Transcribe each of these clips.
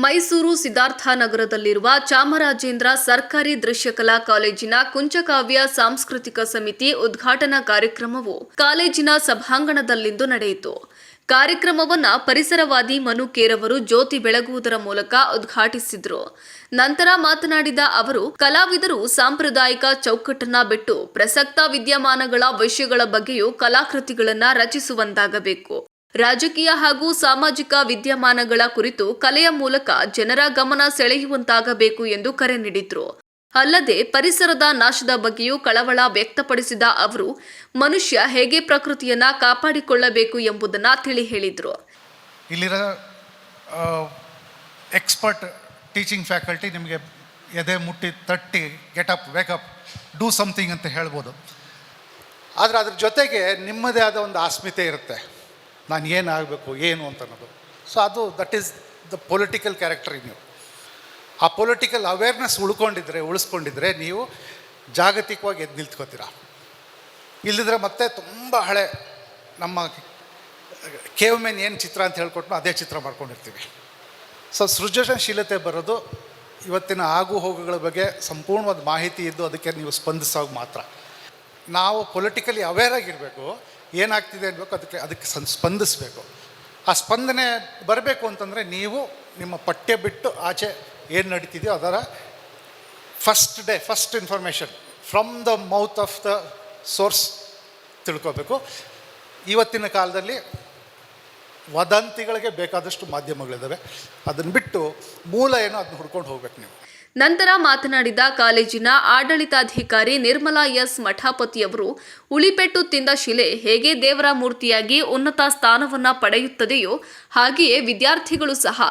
ಮೈಸೂರು ಸಿದ್ಧಾರ್ಥ ನಗರದಲ್ಲಿರುವ ಚಾಮರಾಜೇಂದ್ರ ಸರ್ಕಾರಿ ದೃಶ್ಯಕಲಾ ಕಾಲೇಜಿನ ಕುಂಚಕಾವ್ಯ ಸಾಂಸ್ಕೃತಿಕ ಸಮಿತಿ ಉದ್ಘಾಟನಾ ಕಾರ್ಯಕ್ರಮವು ಕಾಲೇಜಿನ ಸಭಾಂಗಣದಲ್ಲಿಂದು ನಡೆಯಿತು. ಕಾರ್ಯಕ್ರಮವನ್ನು ಪರಿಸರವಾದಿ ಮನು ಕೇರವರು ಜ್ಯೋತಿ ಬೆಳಗುವುದರ ಮೂಲಕ ಉದ್ಘಾಟಿಸಿದರು. ನಂತರ ಮಾತನಾಡಿದ ಅವರು, ಕಲಾವಿದರು ಸಾಂಪ್ರದಾಯಿಕ ಚೌಕಟ್ಟನ್ನ ಬಿಟ್ಟು ಪ್ರಸಕ್ತ ವಿದ್ಯಮಾನಗಳ ವಿಷಯಗಳ ಬಗ್ಗೆಯೂ ಕಲಾಕೃತಿಗಳನ್ನು ರಚಿಸುವಂತಾಗಬೇಕು. ರಾಜಕೀಯ ಹಾಗೂ ಸಾಮಾಜಿಕ ವಿದ್ಯಮಾನಗಳ ಕುರಿತು ಕಲೆಯ ಮೂಲಕ ಜನರ ಗಮನ ಸೆಳೆಯುವಂತಾಗಬೇಕು ಎಂದು ಕರೆ ನೀಡಿದರು. ಅಲ್ಲದೆ ಪರಿಸರದ ನಾಶದ ಬಗ್ಗೆಯೂ ಕಳವಳ ವ್ಯಕ್ತಪಡಿಸಿದ ಅವರು, ಮನುಷ್ಯ ಹೇಗೆ ಪ್ರಕೃತಿಯನ್ನ ಕಾಪಾಡಿಕೊಳ್ಳಬೇಕು ಎಂಬುದನ್ನು ತಿಳಿ ಹೇಳಿದರು. ಇಲ್ಲಿರೋ ಎಕ್ಸ್ಪರ್ಟ್ ಟೀಚಿಂಗ್ ಫ್ಯಾಕಲ್ಟಿ ನಿಮಗೆ ಎದೆ ಮುಟ್ಟಿ ತಟ್ಟಿ ಗೆಟಪ್ ವೇಕಪ್ ಡೂ ಸಮಥಿಂಗ್ ಅಂತ ಹೇಳ್ಬೋದು. ಆದರೆ ಅದ್ರ ಜೊತೆಗೆ ನಿಮ್ಮದೇ ಆದ ಒಂದು ಆಸ್ಮಿತೆ ಇರುತ್ತೆ, ನಾನು ಏನಾಗಬೇಕು ಏನು ಅಂತ ಅನ್ನೋದು. So that is the political character in you. ಆ ಪೊಲಿಟಿಕಲ್ ಅವೇರ್ನೆಸ್ ಉಳಿಸ್ಕೊಂಡಿದ್ರೆ ನೀವು ಜಾಗತಿಕವಾಗಿ ಎದ್ದು ನಿಲ್ತ್ಕೋತೀರ. ಇಲ್ಲದಿದ್ರೆ ಮತ್ತೆ ತುಂಬ ಹಳೆ ನಮ್ಮ ಕೇವ್ ಮೆನ್ ಏನು ಚಿತ್ರ ಅಂತ ಹೇಳ್ಕೊಟ್ಟು ಅದೇ ಚಿತ್ರ ಮಾಡ್ಕೊಂಡಿರ್ತೀವಿ. ಸೊ ಸೃಜನಶೀಲತೆ ಬರೋದು ಇವತ್ತಿನ ಆಗು ಹೋಗುಗಳ ಬಗ್ಗೆ ಸಂಪೂರ್ಣವಾದ ಮಾಹಿತಿ ಇದ್ದು ಅದಕ್ಕೆ ನೀವು ಸ್ಪಂದಿಸೋವಾಗ ಮಾತ್ರ. ನಾವು ಪೊಲಿಟಿಕಲಿ ಅವೇರ್ ಆಗಿರಬೇಕು, ಏನಾಗ್ತಿದೆ ಅನ್ಬೇಕು, ಅದಕ್ಕೆ ಸ್ಪಂದಿಸಬೇಕು. ಆ ಸ್ಪಂದನೆ ಬರಬೇಕು ಅಂತಂದರೆ ನೀವು ನಿಮ್ಮ ಪಠ್ಯ ಬಿಟ್ಟು ಆಚೆ ಏನು ನಡೀತಿದೆಯೋ ಅದರ first information from the mouth of the source ತಿಳ್ಕೋಬೇಕು. ಇವತ್ತಿನ ಕಾಲದಲ್ಲಿ ವದಂತಿಗಳಿಗೆ ಬೇಕಾದಷ್ಟು ಮಾಧ್ಯಮಗಳಿದ್ದಾವೆ, ಅದನ್ನು ಬಿಟ್ಟು ಮೂಲ ಏನೋ ಅದನ್ನ ಹುಡ್ಕೊಂಡು ಹೋಗ್ಬೇಕು ನೀವು. ನಂತರ ಮಾತನಾಡಿದ ಕಾಲೇಜಿನ ಆಡಳಿತಾಧಿಕಾರಿ ನಿರ್ಮಲಾ ಎಸ್ ಮಠಾಪತಿಯವರು, ಉಳಿಪೆಟ್ಟು ತಿಂದ ಶಿಲೆ ಹೇಗೆ ದೇವರ ಮೂರ್ತಿಯಾಗಿ ಉನ್ನತ ಸ್ಥಾನವನ್ನ ಪಡೆಯುತ್ತದೆಯೋ ಹಾಗೆಯೇ ವಿದ್ಯಾರ್ಥಿಗಳು ಸಹ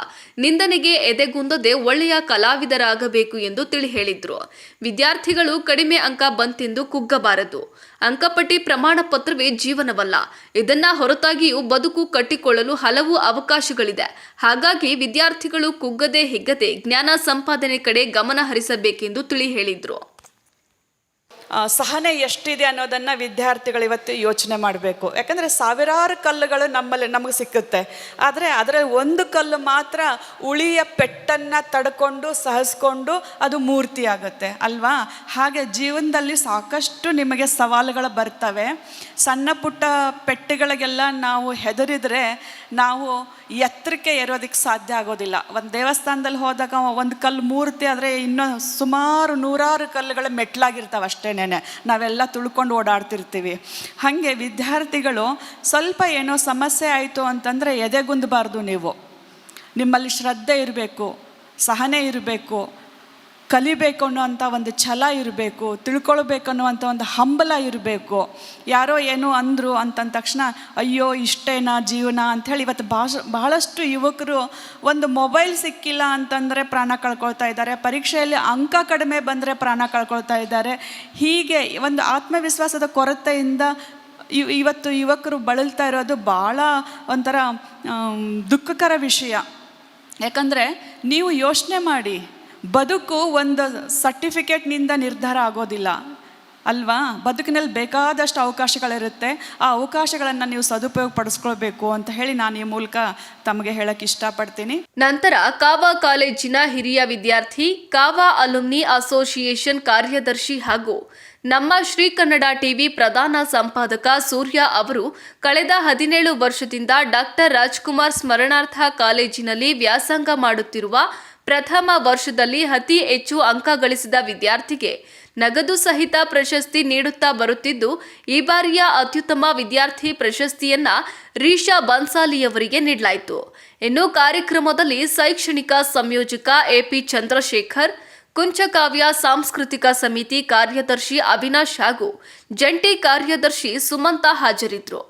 ನಿಂದನೆಗೆ ಎದೆಗುಂದದೆ ಒಳ್ಳೆಯ ಕಲಾವಿದರಾಗಬೇಕು ಎಂದು ತಿಳಿ ಹೇಳಿದ್ರು. ವಿದ್ಯಾರ್ಥಿಗಳು ಕಡಿಮೆ ಅಂಕ ಬಂತೆಂದು ಕುಗ್ಗಬಾರದು. ಅಂಕಪಟ್ಟಿ ಪ್ರಮಾಣ ಪತ್ರವೇ ಜೀವನವಲ್ಲ. ಇದನ್ನ ಹೊರತಾಗಿಯೂ ಬದುಕು ಕಟ್ಟಿಕೊಳ್ಳಲು ಹಲವು ಅವಕಾಶಗಳಿದೆ. ಹಾಗಾಗಿ ವಿದ್ಯಾರ್ಥಿಗಳು ಕುಗ್ಗದೆ ಹಿಗ್ಗದೆ ಜ್ಞಾನ ಸಂಪಾದನೆ ಕಡೆ ಗಮನ ಹರಿಸಬೇಕೆಂದು ತಿಳಿ ಹೇಳಿದ್ರು. ಸಹನೆ ಎಷ್ಟಿದೆ ಅನ್ನೋದನ್ನು ವಿದ್ಯಾರ್ಥಿಗಳು ಇವತ್ತು ಯೋಚನೆ ಮಾಡಬೇಕು. ಯಾಕಂದರೆ ಸಾವಿರಾರು ಕಲ್ಲುಗಳು ನಮಗೆ ಸಿಕ್ಕುತ್ತೆ, ಆದರೆ ಅದರ ಒಂದು ಕಲ್ಲು ಮಾತ್ರ ಉಳಿಯ ಪೆಟ್ಟನ್ನು ತಡ್ಕೊಂಡು ಸಹಿಸ್ಕೊಂಡು ಅದು ಮೂರ್ತಿ ಆಗುತ್ತೆ ಅಲ್ವಾ? ಹಾಗೆ ಜೀವನದಲ್ಲಿ ಸಾಕಷ್ಟು ನಿಮಗೆ ಸವಾಲುಗಳು ಬರ್ತವೆ. ಸಣ್ಣ ಪುಟ್ಟ ಪೆಟ್ಟುಗಳಿಗೆಲ್ಲ ನಾವು ಹೆದರಿದರೆ ನಾವು ಎತ್ತರಕ್ಕೆ ಏರೋದಕ್ಕೆ ಸಾಧ್ಯ ಆಗೋದಿಲ್ಲ. ಒಂದು ದೇವಸ್ಥಾನದಲ್ಲಿ ಹೋದಾಗ ಒಂದು ಕಲ್ಲು ಮೂರ್ತಿ ಆದರೆ ಇನ್ನೂ ಸುಮಾರು ನೂರಾರು ಕಲ್ಲುಗಳ ಮೆಟ್ಲಾಗಿರ್ತಾವೆ ಅಷ್ಟೇ. ನಾವೆಲ್ಲ ತುಳ್ಕೊಂಡು ಓಡಾಡ್ತಿರ್ತೀವಿ. ಹಾಗೆ ವಿದ್ಯಾರ್ಥಿಗಳು ಸ್ವಲ್ಪ ಏನೋ ಸಮಸ್ಯೆ ಆಯಿತು ಅಂತಂದರೆ ಎದೆಗುಂದಬಾರ್ದು. ನೀವು ನಿಮ್ಮಲ್ಲಿ ಶ್ರದ್ಧೆ ಇರಬೇಕು, ಸಹನೆ ಇರಬೇಕು, ಕಲಿಬೇಕು ಅನ್ನೋವಂಥ ಒಂದು ಛಲ ಇರಬೇಕು, ತಿಳ್ಕೊಳ್ಬೇಕು ಅನ್ನುವಂಥ ಒಂದು ಹಂಬಲ ಇರಬೇಕು. ಯಾರೋ ಏನೋ ಅಂದರು ಅಂತಂದ ತಕ್ಷಣ ಅಯ್ಯೋ ಇಷ್ಟೇನಾ ಜೀವನ ಅಂಥೇಳಿ ಇವತ್ತು ಬಹಳಷ್ಟು ಯುವಕರು ಒಂದು ಮೊಬೈಲ್ ಸಿಕ್ಕಿಲ್ಲ ಅಂತಂದರೆ ಪ್ರಾಣ ಕಳ್ಕೊಳ್ತಾ ಇದ್ದಾರೆ, ಪರೀಕ್ಷೆಯಲ್ಲಿ ಅಂಕ ಕಡಿಮೆ ಬಂದರೆ ಪ್ರಾಣ ಕಳ್ಕೊಳ್ತಾ ಇದ್ದಾರೆ. ಹೀಗೆ ಒಂದು ಆತ್ಮವಿಶ್ವಾಸದ ಕೊರತೆಯಿಂದ ಇವತ್ತು ಯುವಕರು ಬಳಲ್ತಾ ಇರೋದು ಭಾಳ ಒಂಥರ ದುಃಖಕರ ವಿಷಯ. ಯಾಕಂದರೆ ನೀವು ಯೋಚನೆ ಮಾಡಿ, ಬದುಕು ಒಂದು ಸರ್ಟಿಫಿಕೇಟ್ನಿಂದ ನಿರ್ಧಾರ ಆಗೋದಿಲ್ಲ ಅಲ್ವಾ? ಬದುಕಿನಲ್ಲಿ ಬೇಕಾದಷ್ಟು ಅವಕಾಶಗಳಿರುತ್ತೆ. ಆ ಅವಕಾಶಗಳನ್ನು ನೀವು ಸದುಪಯೋಗ ಪಡಿಸ್ಕೊಳ್ಬೇಕು ಅಂತ ಹೇಳಿ ನಾನು ಈ ಮೂಲಕ ತಮಗೆ ಹೇಳಕ್ಕೆ ಇಷ್ಟಪಡ್ತೀನಿ. ನಂತರ ಕಾವಾ ಕಾಲೇಜಿನ ಹಿರಿಯ ವಿದ್ಯಾರ್ಥಿ, ಕಾವಾ ಅಲುಮ್ನಿ ಅಸೋಸಿಯೇಷನ್ ಕಾರ್ಯದರ್ಶಿ ಹಾಗೂ ನಮ್ಮ ಶ್ರೀ ಕನ್ನಡ ಟಿವಿ ಪ್ರಧಾನ ಸಂಪಾದಕ ಸೂರ್ಯ ಅವರು ಕಳೆದ 17 ವರ್ಷದಿಂದ ಡಾಕ್ಟರ್ ರಾಜ್ಕುಮಾರ್ ಸ್ಮರಣಾರ್ಥ ಕಾಲೇಜಿನಲ್ಲಿ ವ್ಯಾಸಂಗ ಮಾಡುತ್ತಿರುವ ಪ್ರಥಮ ವರ್ಷದಲ್ಲಿ ಅತಿ ಹೆಚ್ಚು ಅಂಕ ಗಳಿಸಿದ ವಿದ್ಯಾರ್ಥಿಗೆ ನಗದು ಸಹಿತ ಪ್ರಶಸ್ತಿ ನೀಡುತ್ತಾ ಬರುತ್ತಿದ್ದು, ಈ ಬಾರಿಯ ಅತ್ಯುತ್ತಮ ವಿದ್ಯಾರ್ಥಿ ಪ್ರಶಸ್ತಿಯನ್ನ ರೀಶಾ ಬನ್ಸಾಲಿಯವರಿಗೆ ನೀಡಲಾಯಿತು. ಇನ್ನು ಕಾರ್ಯಕ್ರಮದಲ್ಲಿ ಶೈಕ್ಷಣಿಕ ಸಂಯೋಜಕ ಎಪಿ ಚಂದ್ರಶೇಖರ್, ಕುಂಚಕಾವ್ಯ ಸಾಂಸ್ಕೃತಿಕ ಸಮಿತಿ ಕಾರ್ಯದರ್ಶಿ ಅವಿನಾಶ್ ಹಾಗೂ ಜಂಟಿ ಕಾರ್ಯದರ್ಶಿ ಸುಮಂತ ಹಾಜರಿದ್ದರು.